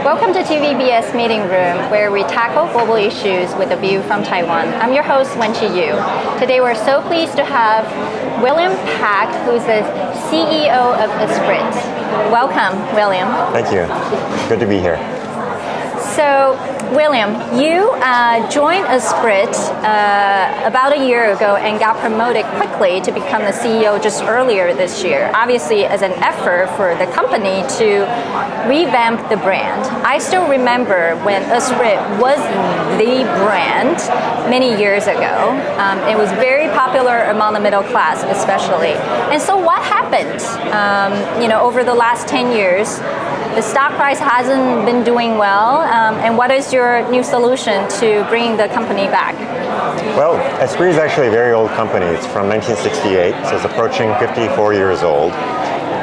Welcome to TVBS Meeting Room, where we tackle global issues with a view from Taiwan. I'm your host, Wenchi Yu. Today we're so pleased to have William Pak, who's the CEO of Esprit. Welcome, William. Thank you. Good to be here. So, William, you joined Esprit about a year ago and got promoted quickly to become the CEO just earlier this year, obviously as an effort for the company to revamp the brand. I still remember when Esprit was the brand many years ago. It was very popular among the middle class especially. And so what happened? Over the last 10 years, the stock price hasn't been doing well, and what is your new solution to bring the company back? Well, Esprit is actually a very old company. It's from 1968, so it's approaching 54 years old.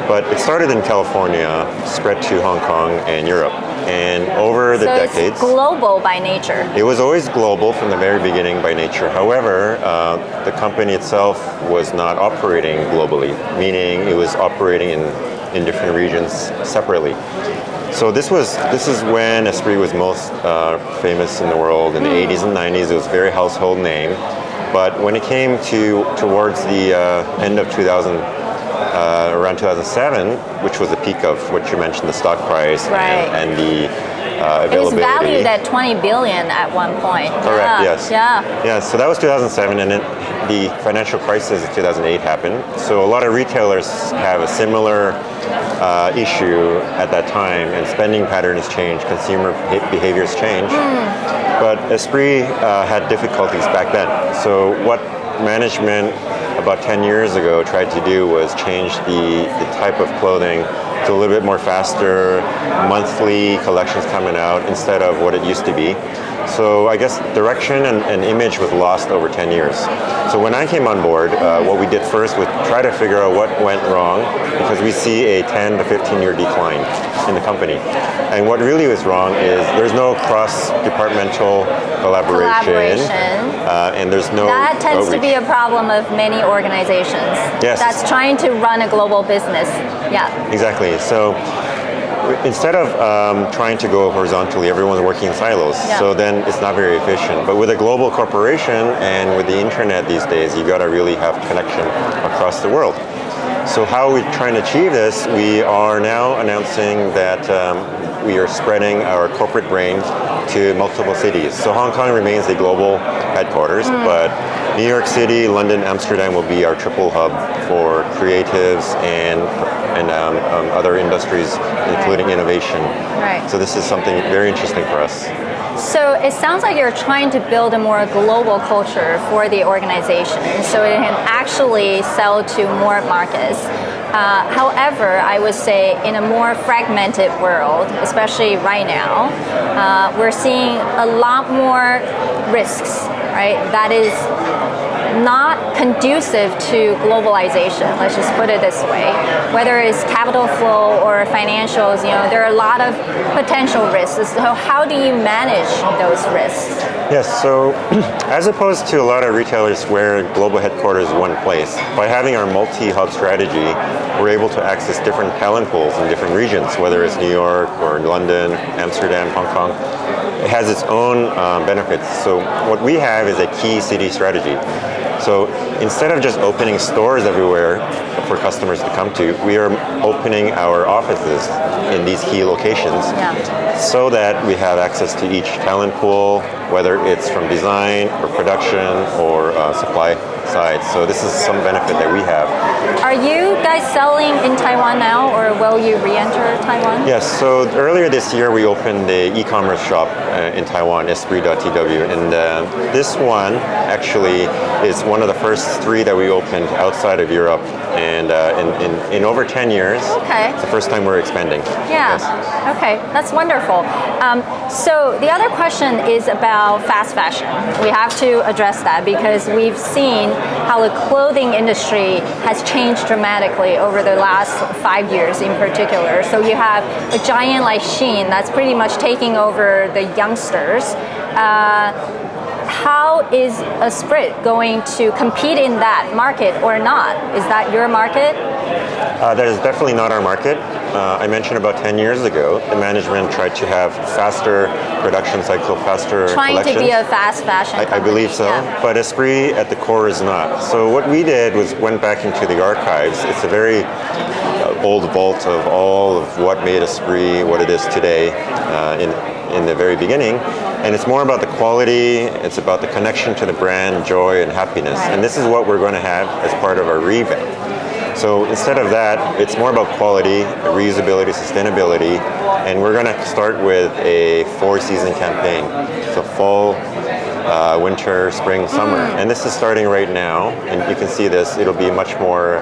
But it started in California, spread to Hong Kong and Europe. And over the decades... it's global by nature. It was always global from the very beginning by nature. However, the company itself was not operating globally, meaning it was operating in different regions separately. So this is when Esprit was most famous in the world. In the 80s and 90s, it was a very household name. But when it came towards the end of 2000, around 2007, which was the peak of what you mentioned, the stock price and the availability. It was valued at $20 billion at one point. Correct, yes. Yeah, so that was 2007, and then the financial crisis of 2008 happened. So a lot of retailers have a similar issue at that time, and spending patterns change, consumer behaviors change. But Esprit had difficulties back then. So what management about 10 years ago tried to do was change the type of clothing to a little bit more faster, monthly collections coming out instead of what it used to be. So I guess direction and image was lost over 10 years. So when I came on board, what we did first was try to figure out what went wrong, because we see a 10 to 15 year decline in the company. And what really was wrong is there's no cross-departmental collaboration. And there's no That tends outreach. to be a problem of many organizations. Yes. That's trying to run a global business. Yeah. Exactly. So instead of trying to go horizontally, everyone's working in silos. Yeah. So then it's not very efficient. But with a global corporation and with the internet these days, you got to really have connection across the world. So how are we trying to achieve this? We are now announcing that we are spreading our corporate brain to multiple cities. So Hong Kong remains the global headquarters, but New York City, London, Amsterdam will be our triple hub for creatives and other industries, including innovation. Right. So this is something very interesting for us. So it sounds like you're trying to build a more global culture for the organization so it can actually sell to more markets. However, I would say in a more fragmented world, especially right now, we're seeing a lot more risks, right? That is not conducive to globalization, let's just put it this way. Whether it's capital flow or financials, there are a lot of potential risks. So how do you manage those risks? Yes, so as opposed to a lot of retailers where global headquarters is one place, by having our multi-hub strategy, we're able to access different talent pools in different regions, whether it's New York or London, Amsterdam, Hong Kong. It has its own benefits. So what we have is a key city strategy. So instead of just opening stores everywhere for customers to come to, we are opening our offices in these key locations so that we have access to each talent pool, whether it's from design or production or supply side. So this is some benefit that we have. Are you guys selling in Taiwan now, or will you re-enter Taiwan? Yes, so earlier this year we opened the e-commerce shop in Taiwan, esprit.tw, and this one actually is one of the first 3 that we opened outside of Europe, and in over 10 years, it's the first time we're expanding. Yeah, okay, that's wonderful. So the other question is about fast fashion. We have to address that because we've seen how the clothing industry has changed dramatically over the last 5 years in particular. So you have a giant like Shein that's pretty much taking over the youngsters. How is Esprit going to compete in that market or not? Is that your market? That is definitely not our market. I mentioned about 10 years ago, the management tried to have faster production cycle, faster Trying collections. to be a fast fashion company. I believe so, yeah. but Esprit at the core is not. So what we did was went back into the archives. It's a very old vault of all of what made Esprit what it is today in the very beginning. And it's more about the quality, it's about the connection to the brand, joy and happiness. Right. And this is what we're going to have as part of our revamp. So instead of that, it's more about quality, reusability, sustainability, and we're going to start with a 4-season campaign. So fall, winter, spring, summer. And this is starting right now, and you can see this. It'll be much more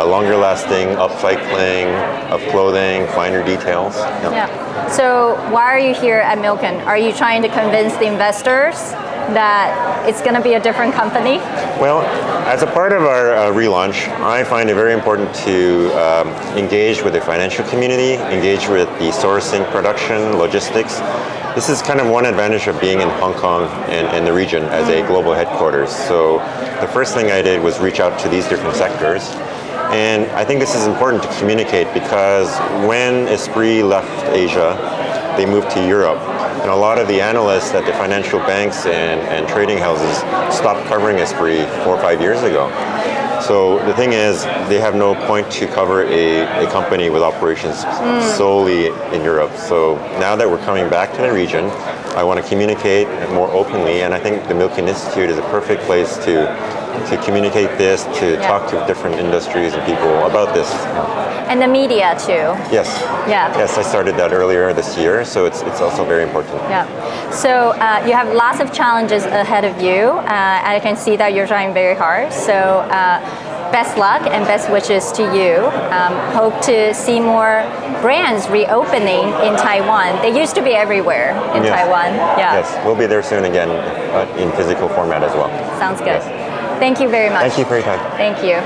longer lasting, upcycling of clothing, finer details. Yeah. So why are you here at Milken? Are you trying to convince the investors that it's going to be a different company? Well, as a part of our relaunch, I find it very important to engage with the financial community, engage with the sourcing, production, logistics. This is kind of one advantage of being in Hong Kong and the region as a global headquarters. So the first thing I did was reach out to these different sectors. And I think this is important to communicate because when Esprit left Asia, they moved to Europe. And a lot of the analysts at the financial banks and trading houses stopped covering Esprit 4 or 5 years ago. So the thing is, they have no point to cover a company with operations solely in Europe. So now that we're coming back to the region, I want to communicate more openly, and I think the Milken Institute is a perfect place to communicate this, to talk to different industries and people about this. And the media too. Yes. Yeah. Yes, I started that earlier this year, so it's also very important. Yeah. So you have lots of challenges ahead of you, and I can see that you're trying very hard. So best luck and best wishes to you. Hope to see more brands reopening in Taiwan. They used to be everywhere in Taiwan. Yeah. Yes, we'll be there soon again in physical format as well. Sounds good. Yes. Thank you very much. Thank you for your time. Thank you.